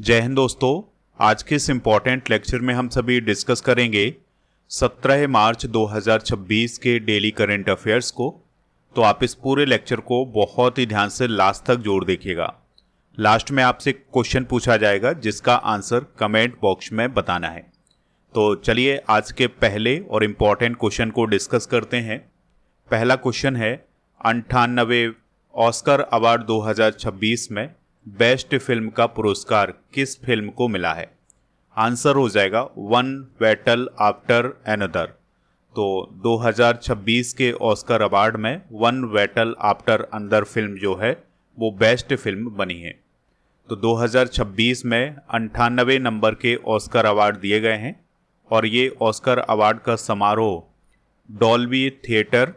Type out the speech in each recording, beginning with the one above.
जय हिंद दोस्तों। आज के इस इम्पॉर्टेंट लेक्चर में हम सभी डिस्कस करेंगे 17 मार्च 2026 के डेली करंट अफेयर्स को। तो आप इस पूरे लेक्चर को बहुत ही ध्यान से लास्ट तक जोड़ देखिएगा। लास्ट में आपसे क्वेश्चन पूछा जाएगा जिसका आंसर कमेंट बॉक्स में बताना है। तो चलिए आज के पहले और इम्पॉर्टेंट क्वेश्चन को डिस्कस करते हैं। पहला क्वेश्चन है 98वें ऑस्कर अवार्ड 2026 में बेस्ट फिल्म का पुरस्कार किस फिल्म को मिला है। आंसर हो जाएगा वन बैटल आफ्टर अनदर। तो 2026 के ऑस्कर अवार्ड में one Battle After another film जो है वो बेस्ट फिल्म बनी है। तो 2026 में 98 नंबर के ऑस्कर अवार्ड दिए गए हैं और ये ऑस्कर अवार्ड का समारोह Dolby theatre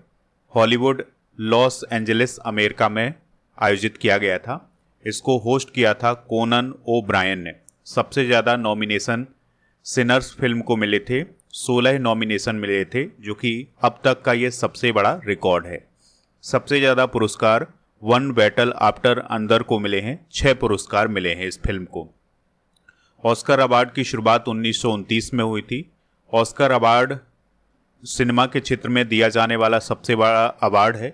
Hollywood Los Angeles America में आयोजित किया गया था। इसको होस्ट किया था कोनन ओ ब्रायन ने। सबसे ज़्यादा नॉमिनेशन सिनर्स फिल्म को मिले थे, 16 नॉमिनेशन मिले थे, जो कि अब तक का ये सबसे बड़ा रिकॉर्ड है। सबसे ज़्यादा पुरस्कार वन बैटल आफ्टर अनदर को मिले हैं, 6 पुरस्कार मिले हैं इस फिल्म को। ऑस्कर अवार्ड की शुरुआत 1929 में हुई थी। ऑस्कर अवार्ड सिनेमा के क्षेत्र में दिया जाने वाला सबसे बड़ा अवार्ड है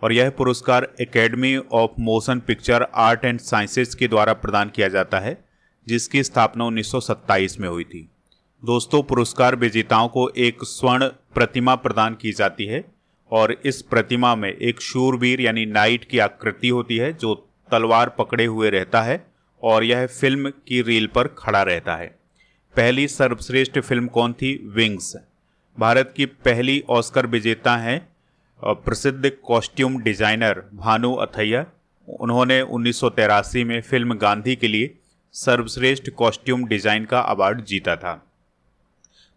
और यह पुरस्कार academy of motion picture art and sciences के द्वारा प्रदान किया जाता है, जिसकी स्थापना 1927 में हुई थी। दोस्तों, पुरस्कार विजेताओं को एक स्वर्ण प्रतिमा प्रदान की जाती है और इस प्रतिमा में एक शूरवीर यानी नाइट की आकृति होती है जो तलवार पकड़े हुए रहता है और यह फिल्म की रील पर खड़ा रहता है। पहली सर्वश्रेष्ठ फिल्म कौन थी? विंग्स। भारत की पहली ऑस्कर विजेता हैं प्रसिद्ध कॉस्ट्यूम डिजाइनर भानु अथैया। उन्होंने 1983 में फिल्म गांधी के लिए सर्वश्रेष्ठ कॉस्ट्यूम डिजाइन का अवार्ड जीता था।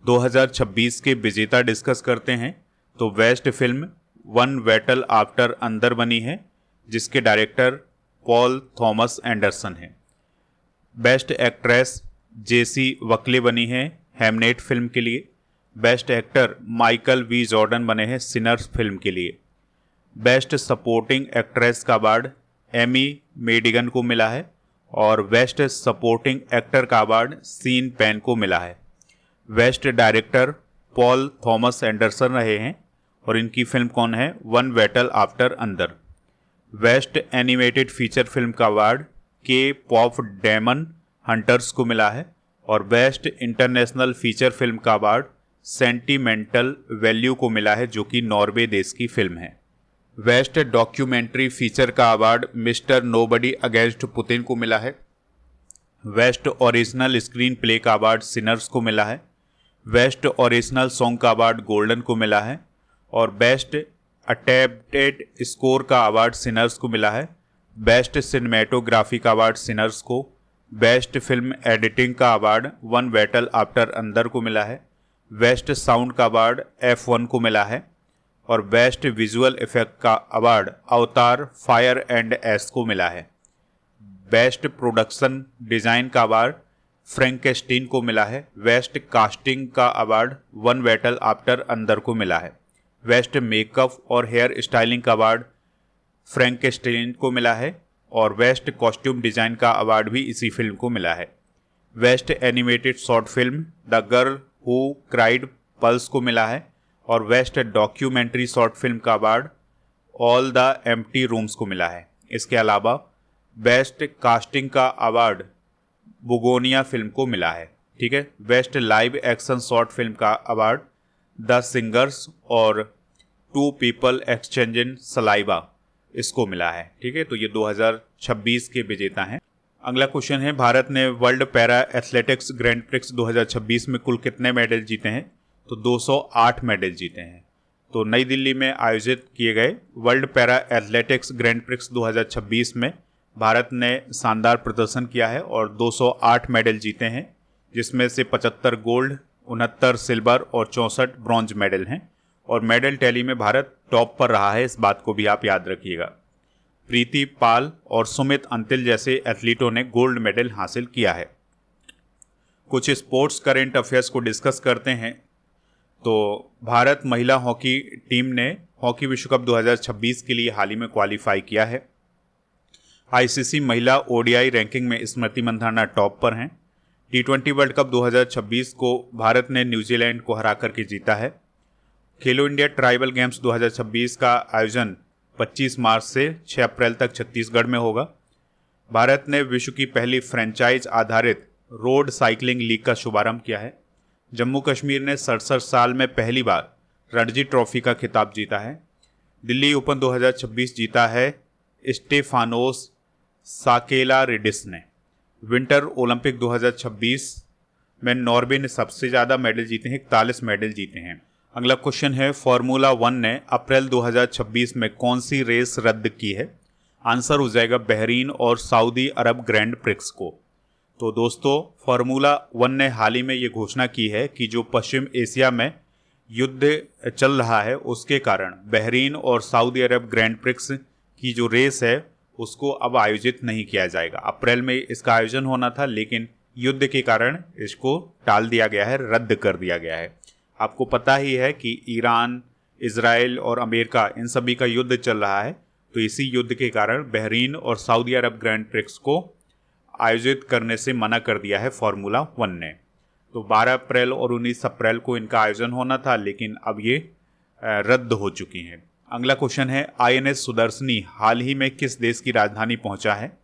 2026 के विजेता डिस्कस करते हैं। तो best film One Battle After Another बनी है, जिसके डायरेक्टर पॉल थॉमस एंडरसन हैं। बेस्ट एक्ट्रेस जेसी वकले बनी है हेमनेट फिल्म के लिए। Best actor Michael B Jordan बने हैं सिनर्स फिल्म के लिए। बेस्ट सपोर्टिंग एक्ट्रेस का अवार्ड एमी मेडिगन को मिला है और बेस्ट सपोर्टिंग एक्टर का अवार्ड सीन पेन को मिला है। Best director Paul Thomas Anderson रहे हैं और इनकी फिल्म कौन है? One Battle After another. Best animated feature film का अवार्ड के पॉफ डेमन हंटर्स को मिला है और बेस्ट इंटरनेशनल फीचर फिल्म का अवार्ड सेंटिमेंटल वैल्यू को मिला है, जो कि नॉर्वे देश की फिल्म है। बेस्ट डॉक्यूमेंट्री फीचर का award mister nobody against Putin को मिला है। बेस्ट ओरिजिनल स्क्रीन प्ले का अवार्ड सिनर्स को मिला है। बेस्ट ओरिजिनल सॉन्ग का अवार्ड गोल्डन को मिला है और बेस्ट अडेप्टेड स्कोर का अवार्ड सिनर्स को मिला है। बेस्ट सिनेमेटोग्राफी का अवार्ड सिनर्स को। बेस्ट फिल्म एडिटिंग का award one Battle After another को मिला है। बेस्ट साउंड का अवार्ड F1 को मिला है और बेस्ट विजुअल इफेक्ट का अवार्ड अवतार फायर एंड एस को मिला है। बेस्ट प्रोडक्शन डिजाइन का अवार्ड फ्रैंकेस्टीन को मिला है। बेस्ट कास्टिंग का award one Battle After another को मिला है। बेस्ट मेकअप और हेयर स्टाइलिंग का अवार्ड फ्रैंकेस्टीन को मिला है और बेस्ट कॉस्ट्यूम डिजाइन का अवार्ड भी इसी फिल्म को मिला है। Best animated short film the girl who cried pulse को मिला है और बेस्ट डॉक्यूमेंट्री शॉर्ट फिल्म का award all the empty rooms को मिला है। इसके अलावा बेस्ट कास्टिंग का अवार्ड बुगोनिया फिल्म को मिला है। ठीक है। Best live action short film का अवार्ड द सिंगर्स और टू पीपल एक्सचेंजिंग सलाइवा इसको मिला है। ठीक है। तो ये 2026 के विजेता हैं। अगला क्वेश्चन है, भारत ने world para athletics grand prix 2026 में कुल कितने मेडल जीते हैं? तो 208 मेडल जीते हैं। तो नई दिल्ली में आयोजित किए गए world para athletics grand prix 2026 में भारत ने शानदार प्रदर्शन किया है और 208 मेडल जीते हैं, जिसमें से 75 गोल्ड, 69 सिल्वर और 64 ब्रॉन्ज मेडल हैं और मेडल टैली में भारत टॉप पर रहा है। इस बात को भी आप याद रखिएगा। प्रीति पाल और सुमित अंतिल जैसे एथलीटों ने गोल्ड मेडल हासिल किया है। कुछ स्पोर्ट्स करंट अफेयर्स को डिस्कस करते हैं। तो भारत महिला हॉकी टीम ने हॉकी विश्व कप 2026 के लिए हाल ही में क्वालिफाई किया है। आईसीसी महिला ओडीआई रैंकिंग में स्मृति मंधाना टॉप पर हैं। टी20 वर्ल्ड कप 2026 को भारत ने न्यूजीलैंड को हरा करके जीता है। खेलो इंडिया ट्राइबल गेम्स 2026 का आयोजन 25 मार्च से 6 अप्रैल तक छत्तीसगढ़ में होगा। भारत ने विश्व की पहली फ्रेंचाइज आधारित रोड साइकिलिंग लीग का शुभारंभ किया है। जम्मू कश्मीर ने 67 साल में पहली बार रणजी ट्रॉफी का खिताब जीता है। दिल्ली ओपन 2026 जीता है स्टेफानोस साकेलारिडिस ने। विंटर ओलंपिक 2026 में नॉर्वे ने सबसे ज़्यादा मेडल जीते हैं, 41 मेडल जीते हैं। अगला क्वेश्चन है, फार्मूला 1 ने अप्रैल 2026 में कौन सी रेस रद्द की है? आंसर हो जाएगा बहरीन और सऊदी अरब ग्रैंड प्रिक्स को। तो दोस्तों, फार्मूला 1 ने हाल ही में ये घोषणा की है कि जो पश्चिम एशिया में युद्ध चल रहा है उसके कारण बहरीन और सऊदी अरब ग्रैंड प्रिक्स की जो रेस है उसको अब आयोजित नहीं किया जाएगा। अप्रैल में इसका आयोजन होना था, लेकिन युद्ध के कारण इसको टाल दिया गया है, रद्द कर दिया गया है। आपको पता ही है कि ईरान, इजराइल और अमेरिका इन सभी का युद्ध चल रहा है, तो इसी युद्ध के कारण बहरीन और सऊदी अरब ग्रैंड प्रिक्स को आयोजित करने से मना कर दिया है फार्मूला 1 ने। तो 12 अप्रैल और 19 अप्रैल को इनका आयोजन होना था, लेकिन अब ये रद्द हो चुकी हैं। अगला क्वेश्चन है, आईएनएस सुदर्शनी हाल ही में किस देश की राजधानी पहुंचा है?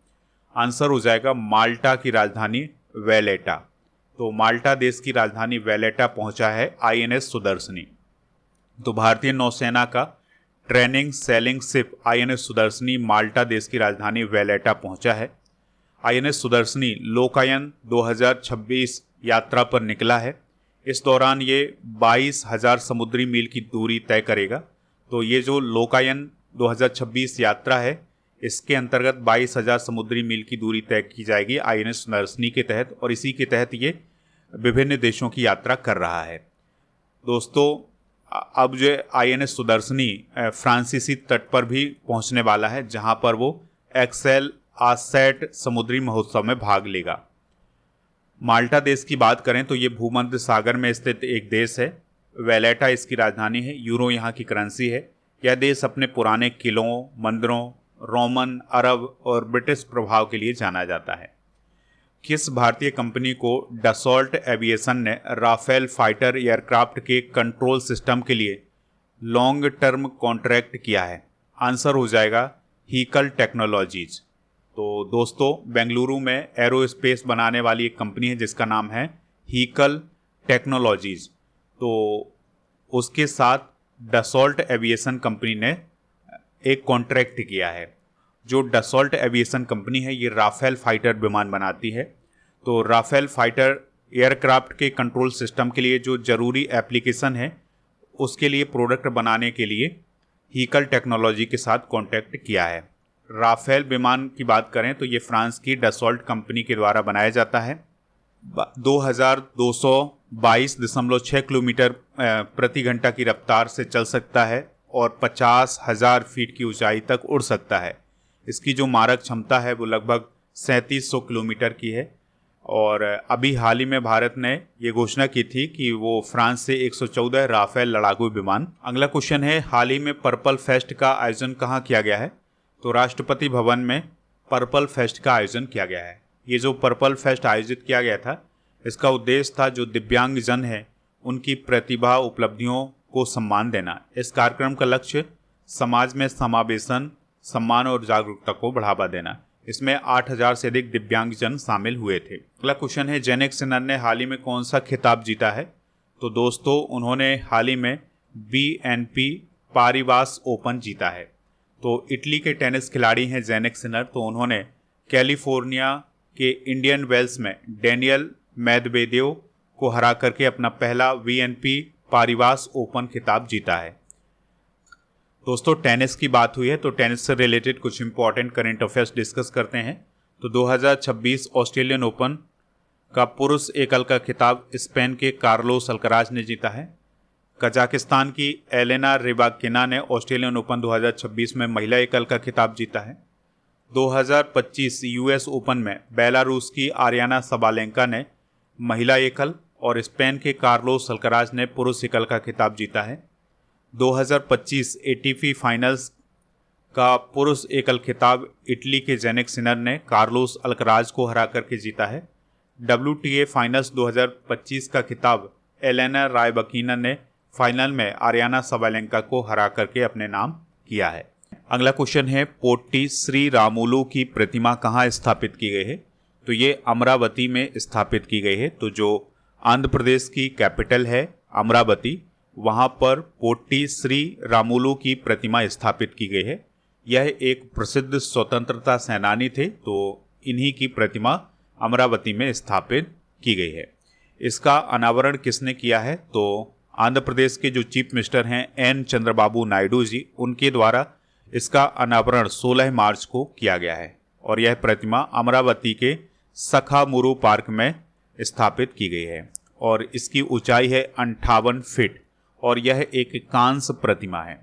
आंसर हो जाएगा माल्टा की राजधानी वैलेटा। तो माल्टा देश की राजधानी वैलेटा पहुंचा है आईएनएस सुदर्शनी। तो भारतीय नौसेना का training selling ship INS Sudarshani माल्टा देश की राजधानी वैलेटा पहुंचा है। आईएनएस सुदर्शनी लोकायन 2026 यात्रा पर निकला है। इस दौरान ये 22,000 समुद्री मील की दूरी तय करेगा। तो ये जो लोकायन 2026 यात्रा है, इसके अंतर्गत 22,000 समुद्री मील की दूरी तय की जाएगी आईएनएस सुदर्शनी के तहत, और इसी के तहत ये विभिन्न देशों की यात्रा कर रहा है। दोस्तों, अब जो आईएनएस सुदर्शनी फ्रांसीसी तट पर भी पहुंचने वाला है, जहां पर वो एक्सेल आसेट समुद्री महोत्सव में भाग लेगा। माल्टा देश की बात करें तो ये भूमध्य सागर में स्थित एक देश है। वैलेटा इसकी राजधानी है। यूरो यहाँ की करेंसी है। यह देश अपने पुराने किलों, मंदिरों, रोमन, अरब और ब्रिटिश प्रभाव के लिए जाना जाता है। किस भारतीय कंपनी को डसॉल्ट एविएशन ने राफेल फाइटर एयरक्राफ्ट के कंट्रोल सिस्टम के लिए लॉन्ग टर्म कॉन्ट्रैक्ट किया है? आंसर हो जाएगा हीकल टेक्नोलॉजीज। तो दोस्तों, बेंगलुरु में एरोस्पेस बनाने वाली एक कंपनी है जिसका नाम है हीकल टेक्नोलॉजीज। तो उसके साथ डसॉल्ट एविएशन कंपनी ने एक कॉन्ट्रैक्ट किया है। जो डसॉल्ट एविएशन कंपनी है ये राफेल फाइटर विमान बनाती है। तो राफेल फाइटर एयरक्राफ्ट के कंट्रोल सिस्टम के लिए जो जरूरी एप्लीकेशन है उसके लिए प्रोडक्ट बनाने के लिए हीकल टेक्नोलॉजी के साथ कॉन्टैक्ट किया है। राफेल विमान की बात करें तो ये फ्रांस की डसॉल्ट कंपनी के द्वारा बनाया जाता है। 2222.6 किलोमीटर प्रति घंटा की रफ्तार से चल सकता है और 50,000 फीट की ऊंचाई तक उड़ सकता है। इसकी जो मारक क्षमता है वो लगभग 3700 किलोमीटर की है। और अभी हाल ही में भारत ने ये घोषणा की थी कि वो फ्रांस से 114 राफेल लड़ाकू विमान। अगला क्वेश्चन है, हाल ही में पर्पल फेस्ट का आयोजन कहाँ किया गया है? तो राष्ट्रपति भवन में पर्पल फेस्ट का आयोजन किया गया है। ये जो पर्पल फेस्ट आयोजित किया गया था, इसका उद्देश्य था जो दिव्यांगजन है उनकी प्रतिभा उपलब्धियों को सम्मान देना। इस कार्यक्रम का लक्ष्य समाज में समावेशन, सम्मान और जागरूकता को बढ़ावा देना। इसमें 8,000 से अधिक दिव्यांगजन शामिल हुए थे। अगला क्वेश्चन है, जेनिक सिनर ने हाल ही में कौन सा खिताब जीता है? तो दोस्तों, उन्होंने हाल ही में BNP पारिबास ओपन जीता है। तो इटली के टेनिस खिलाड़ी हैं जेनिक सिनर। तो उन्होंने कैलिफोर्निया के इंडियन वेल्स में डेनियल मेदवेदेव को हरा करके अपना पहला BNP पारिबास ओपन खिताब जीता है। दोस्तों, टेनिस की बात हुई है तो टेनिस से रिलेटेड कुछ इंपॉर्टेंट करंट अफेयर्स डिस्कस करते हैं। तो 2026 ऑस्ट्रेलियन ओपन का पुरुष एकल का खिताब स्पेन के कार्लोस अल्कराज ने जीता है। कजाकिस्तान की एलेना रिबाकिना ने ऑस्ट्रेलियन ओपन 2026 में महिला एकल का खिताब जीता है। 2025 US ओपन में बेलारूस की आरियाना सबालेंका ने महिला एकल और स्पेन के कार्लोस अल्कराज ने पुरुष एकल का खिताब जीता है। 2025 ATP फाइनल्स का पुरुष एकल खिताब इटली के जेनिक सिनर ने कार्लोस अल्कराज को हरा करके जीता है। WTA फाइनल्स 2025 का खिताब एलेना रायबकीना ने फाइनल में आरियाना सबालेंका को हरा करके अपने नाम किया है। अगला क्वेश्चन है, पोट्टी श्री रामुलु की प्रतिमा कहाँ स्थापित की गई है? तो ये अमरावती में स्थापित की गई है। तो जो आंध्र प्रदेश की कैपिटल है अमरावती, वहाँ पर पोट्टी श्री रामुलु की प्रतिमा स्थापित की गई है। यह एक प्रसिद्ध स्वतंत्रता सेनानी थे, तो इन्हीं की प्रतिमा अमरावती में स्थापित की गई है। इसका अनावरण किसने किया है? तो आंध्र प्रदेश के जो चीफ मिनिस्टर हैं एन चंद्रबाबू नायडू जी, उनके द्वारा इसका अनावरण 16 मार्च को किया गया है और यह प्रतिमा अमरावती के सखामुरु पार्क में स्थापित की गई है और इसकी ऊंचाई है 58 फीट और यह एक कांस्य प्रतिमा है।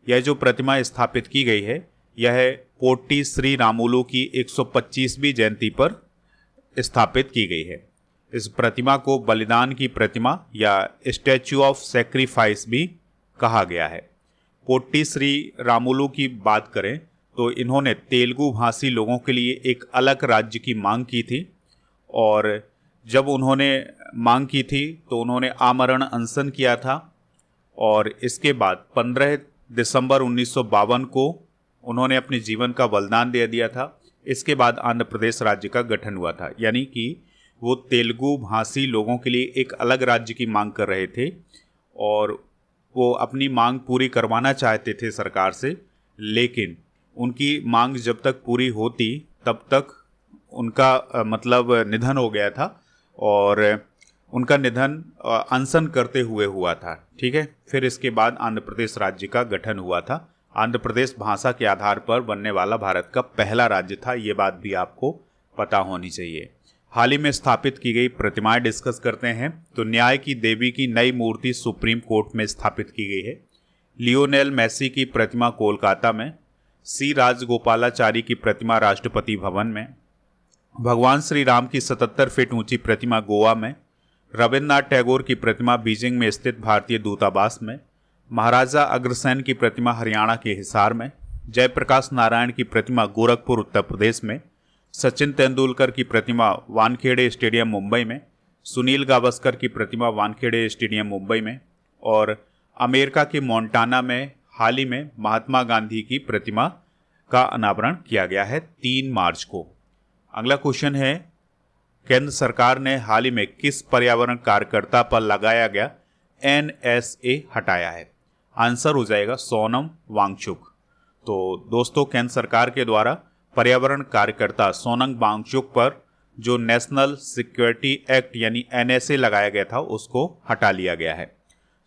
यह जो प्रतिमा स्थापित की गई है यह पोट्टी श्री रामुलु की 125वीं जयंती पर स्थापित की गई है। इस प्रतिमा को बलिदान की प्रतिमा या स्टैच्यू ऑफ सैक्रिफाइस भी कहा गया है। पोट्टी श्री रामुलु की बात करें तो इन्होंने तेलुगु भाषी लोगों के लिए एक अलग राज्य की मांग की थी और जब उन्होंने मांग की थी तो उन्होंने आमरण अनशन किया था और इसके बाद 15 दिसंबर 1952 को उन्होंने अपने जीवन का बलिदान दे दिया था। इसके बाद आंध्र प्रदेश राज्य का गठन हुआ था, यानी कि वो तेलुगु भाषी लोगों के लिए एक अलग राज्य की मांग कर रहे थे और वो अपनी मांग पूरी करवाना चाहते थे सरकार से, लेकिन उनकी मांग जब तक पूरी होती तब तक उनका निधन हो गया था और उनका निधन अनशन करते हुए हुआ था। ठीक है, फिर इसके बाद आंध्र प्रदेश राज्य का गठन हुआ था। आंध्र प्रदेश भाषा के आधार पर बनने वाला भारत का पहला राज्य था, ये बात भी आपको पता होनी चाहिए। हाल ही में स्थापित की गई प्रतिमाएं डिस्कस करते हैं। तो न्याय की देवी की नई मूर्ति सुप्रीम कोर्ट में स्थापित की गई है। लियोनेल मेसी की प्रतिमा कोलकाता में, सी राजगोपालाचारी की प्रतिमा राष्ट्रपति भवन में, भगवान श्री राम की 77 फीट ऊंची प्रतिमा गोवा में, रविन्द्रनाथ टैगोर की प्रतिमा बीजिंग में स्थित भारतीय दूतावास में, महाराजा अग्रसेन की प्रतिमा हरियाणा के हिसार में, जयप्रकाश नारायण की प्रतिमा गोरखपुर उत्तर प्रदेश में, सचिन तेंदुलकर की प्रतिमा वानखेड़े स्टेडियम मुंबई में, सुनील गावस्कर की प्रतिमा वानखेड़े स्टेडियम मुंबई में और अमेरिका के मोंटाना में हाल ही में महात्मा गांधी की प्रतिमा का अनावरण किया गया है 3 मार्च को। अगला क्वेश्चन है, केंद्र सरकार ने हाल ही में किस पर्यावरण कार्यकर्ता पर लगाया गया NSA हटाया है? आंसर हो जाएगा सोनम वांगचुक। तो दोस्तों, केंद्र सरकार के द्वारा पर्यावरण कार्यकर्ता सोनम वांगचुक पर जो नेशनल सिक्योरिटी एक्ट यानी NSA लगाया गया था उसको हटा लिया गया है।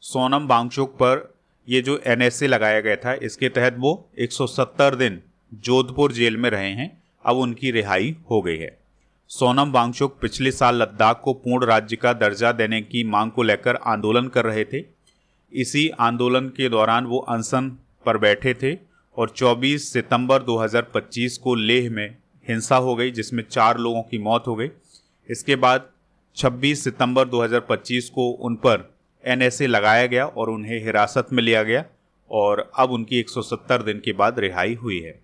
सोनम वांगचुक पर ये जो NSA लगाया गया था इसके तहत वो 170 दिन जोधपुर जेल में रहे हैं, अब उनकी रिहाई हो गई है। सोनम वांगचुक पिछले साल लद्दाख को पूर्ण राज्य का दर्जा देने की मांग को लेकर आंदोलन कर रहे थे। इसी आंदोलन के दौरान वो अनशन पर बैठे थे और 24 सितंबर 2025 को लेह में हिंसा हो गई जिसमें 4 लोगों की मौत हो गई। इसके बाद 26 सितंबर 2025 को उन पर NSA लगाया गया और उन्हें हिरासत में लिया गया और अब उनकी 170 दिन के बाद रिहाई हुई है।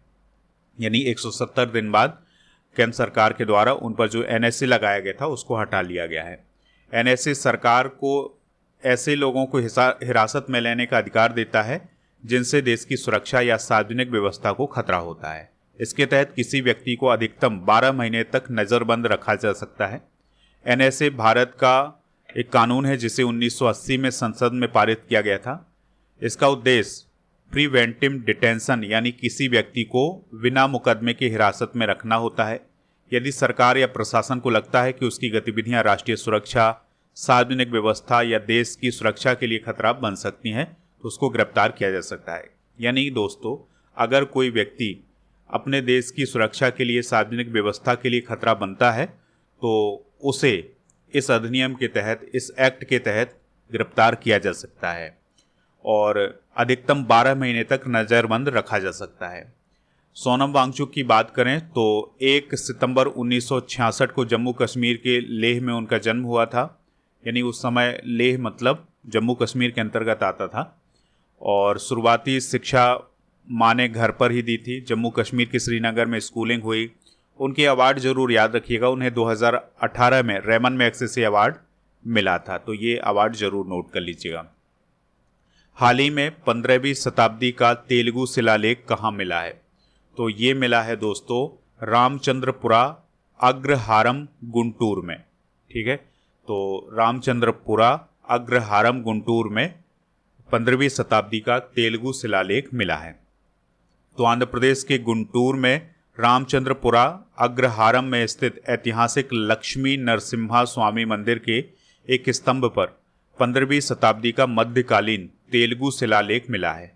यानी 170 दिन बाद केंद्र सरकार के द्वारा उन पर जो NSA लगाया गया था उसको हटा लिया गया है। NSA सरकार को ऐसे लोगों को हिरासत में लेने का अधिकार देता है जिनसे देश की सुरक्षा या सार्वजनिक व्यवस्था को खतरा होता है। इसके तहत किसी व्यक्ति को अधिकतम 12 महीने तक नज़रबंद रखा जा सकता है। NSA भारत का एक कानून है जिसे 1980 में संसद में पारित किया गया था। इसका उद्देश्य प्रिवेंटिव डिटेंशन यानी किसी व्यक्ति को बिना मुकदमे के हिरासत में रखना होता है। यदि सरकार या प्रशासन को लगता है कि उसकी गतिविधियां राष्ट्रीय सुरक्षा, सार्वजनिक व्यवस्था या देश की सुरक्षा के लिए खतरा बन सकती हैं तो उसको गिरफ्तार किया जा सकता है। यानी दोस्तों, अगर कोई व्यक्ति अपने देश की सुरक्षा के लिए, सार्वजनिक व्यवस्था के लिए खतरा बनता है तो उसे इस अधिनियम के तहत, इस एक्ट के तहत गिरफ्तार किया जा सकता है और अधिकतम 12 महीने तक नज़रबंद रखा जा सकता है। सोनम वांगचुक की बात करें तो 1 सितंबर 1966 को जम्मू कश्मीर के लेह में उनका जन्म हुआ था। यानी उस समय लेह मतलब जम्मू कश्मीर के अंतर्गत आता था और शुरुआती शिक्षा माँ ने घर पर ही दी थी। जम्मू कश्मीर के श्रीनगर में स्कूलिंग हुई। उनके अवार्ड जरूर याद रखिएगा। उन्हें 2018 में रेमन मैग्सेसे अवार्ड मिला था, तो ये अवार्ड जरूर नोट कर लीजिएगा। हाल ही में 15वीं शताब्दी का तेलुगु शिलालेख कहाँ मिला है? तो ये मिला है दोस्तों रामचंद्रपुरा अग्रहारम गुंटूर में। ठीक है, तो रामचंद्रपुरा अग्रहारम गुंटूर में 15वीं शताब्दी का तेलुगु शिलालेख मिला है। तो आंध्र प्रदेश के गुंटूर में रामचंद्रपुरा अग्रहारम में स्थित ऐतिहासिक लक्ष्मी नरसिम्हा स्वामी मंदिर के एक स्तंभ पर 15वीं शताब्दी का मध्यकालीन तेलुगु शिलालेख मिला है।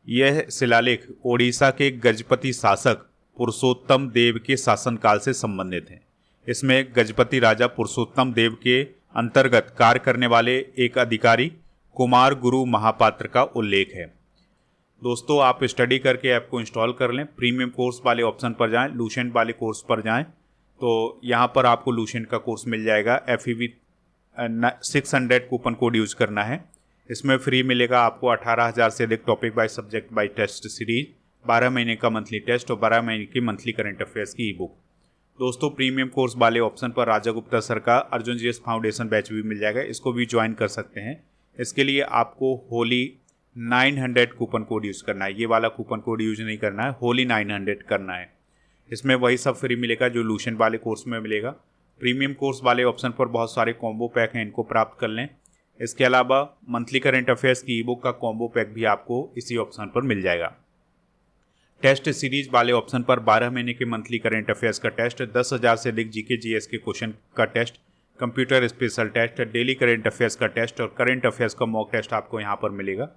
यह शिलालेख ओडिशा के गजपति शासक पुरुषोत्तम देव के शासनकाल से संबंधित है। इसमें गजपति राजा पुरुषोत्तम देव के अंतर्गत कार्य करने वाले एक अधिकारी कुमार गुरु महापात्र का उल्लेख है। दोस्तों, आप स्टडी करके ऐप को इंस्टॉल कर लें। प्रीमियम कोर्स वाले ऑप्शन पर जाएं, लूसेंट वाले कोर्स पर जाएं, तो यहाँ पर आपको लूसेंट का कोर्स मिल जाएगा। FEV 600 कूपन कोड यूज करना है। इसमें फ्री मिलेगा आपको 18,000 से अधिक topic by subject by test series, 12 महीने का मंथली टेस्ट और 12 महीने की मंथली करंट अफेयर्स की ई बुक। दोस्तों, प्रीमियम कोर्स वाले ऑप्शन पर राजा गुप्ता सर का अर्जुन GS फाउंडेशन बैच भी मिल जाएगा। इसको भी ज्वाइन कर सकते हैं। इसके लिए आपको होली 900 कूपन कोड यूज़ करना है। ये वाला कूपन कोड यूज नहीं करना है, होली 900 करना है। इसमें वही सब फ्री मिलेगा जो लूसेंट वाले कोर्स में मिलेगा। प्रीमियम कोर्स वाले ऑप्शन पर बहुत सारे कॉम्बो पैक हैं, इनको प्राप्त कर लें। इसके अलावा मंथली करंट अफेयर्स की ई बुक का कॉम्बो पैक भी आपको इसी ऑप्शन पर मिल जाएगा। टेस्ट सीरीज वाले ऑप्शन पर 12 महीने के मंथली करंट अफेयर्स का टेस्ट, 10,000 से अधिक GK GS के क्वेश्चन का test, computer special test, daily current affairs का टेस्ट और करंट अफेयर्स का मॉक टेस्ट आपको यहाँ पर मिलेगा।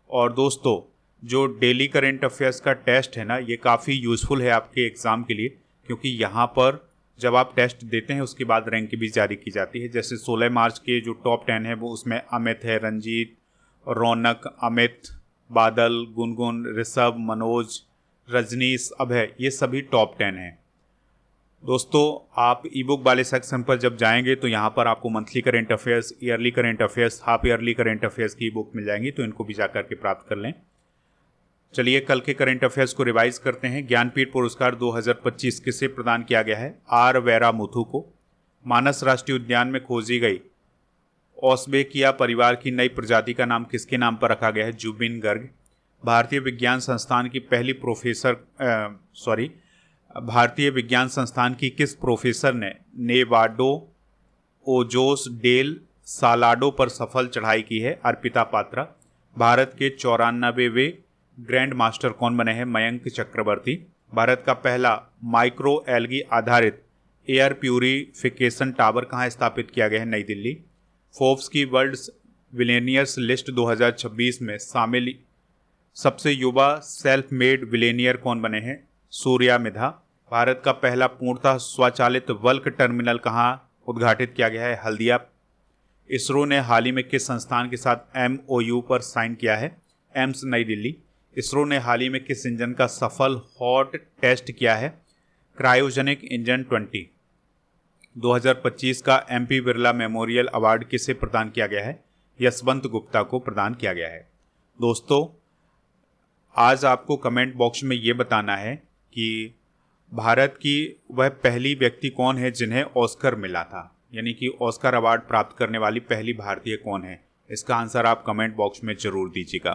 और दोस्तों, जो डेली करंट अफेयर्स का टेस्ट है ना, ये काफ़ी यूज़फुल है आपके एग्ज़ाम के लिए, क्योंकि यहाँ पर जब आप टेस्ट देते हैं उसके बाद रैंक भी जारी की जाती है। जैसे 16 मार्च के जो टॉप 10 है वो उसमें अमित है, रंजीत, रौनक, अमित, बादल, गुनगुन, ऋषभ, मनोज, रजनीश, अभय, ये सभी टॉप 10 हैं। दोस्तों, आप ई बुक वाले सेक्शन पर जब जाएंगे तो यहाँ पर आपको monthly current affairs, yearly current affairs, half yearly current affairs की बुक मिल जाएंगी, तो इनको भी जाकर के प्राप्त कर लें। चलिए कल के करंट अफेयर्स को रिवाइज करते हैं। ज्ञानपीठ पुरस्कार 2025 किसे प्रदान किया गया है? R वेरामुथु को। मानस राष्ट्रीय उद्यान में खोजी गई ओस्बेकिया परिवार की नई प्रजाति का नाम किसके नाम पर रखा गया है? जुबिन गर्ग। भारतीय विज्ञान संस्थान की किस प्रोफेसर ने नेवाडो ओजोस डेल सालाडो पर सफल चढ़ाई की है? अर्पिता पात्रा। भारत के 94वें ग्रैंड मास्टर कौन बने हैं? मयंक चक्रवर्ती। भारत का पहला माइक्रो एल्गी आधारित एयर प्यूरिफिकेशन टावर कहाँ स्थापित किया गया है? नई दिल्ली। फोर्ब्स की वर्ल्ड विलेनियर्स लिस्ट 2026 में शामिल सबसे युवा सेल्फ मेड विलेनियर कौन बने हैं? सूर्या मिधा। भारत का पहला पूर्णतः स्वचालित बल्क टर्मिनल कहाँ उद्घाटित किया गया है? हल्दिया। इसरो ने हाल ही में किस संस्थान के साथ MOU पर साइन किया है? एम्स नई दिल्ली। इसरो ने हाल ही में किस इंजन का सफल हॉट टेस्ट किया है? Cryogenic engine 20। 2025 का MP बिरला मेमोरियल अवार्ड किसे प्रदान किया गया है? यशवंत गुप्ता को प्रदान किया गया है। दोस्तों, आज आपको कमेंट बॉक्स में ये बताना है कि भारत की वह पहली व्यक्ति कौन है जिन्हें ऑस्कर मिला था, यानी कि ऑस्कर अवार्ड प्राप्त करने वाली पहली भारतीय कौन है? इसका आंसर आप कमेंट बॉक्स में जरूर दीजिएगा।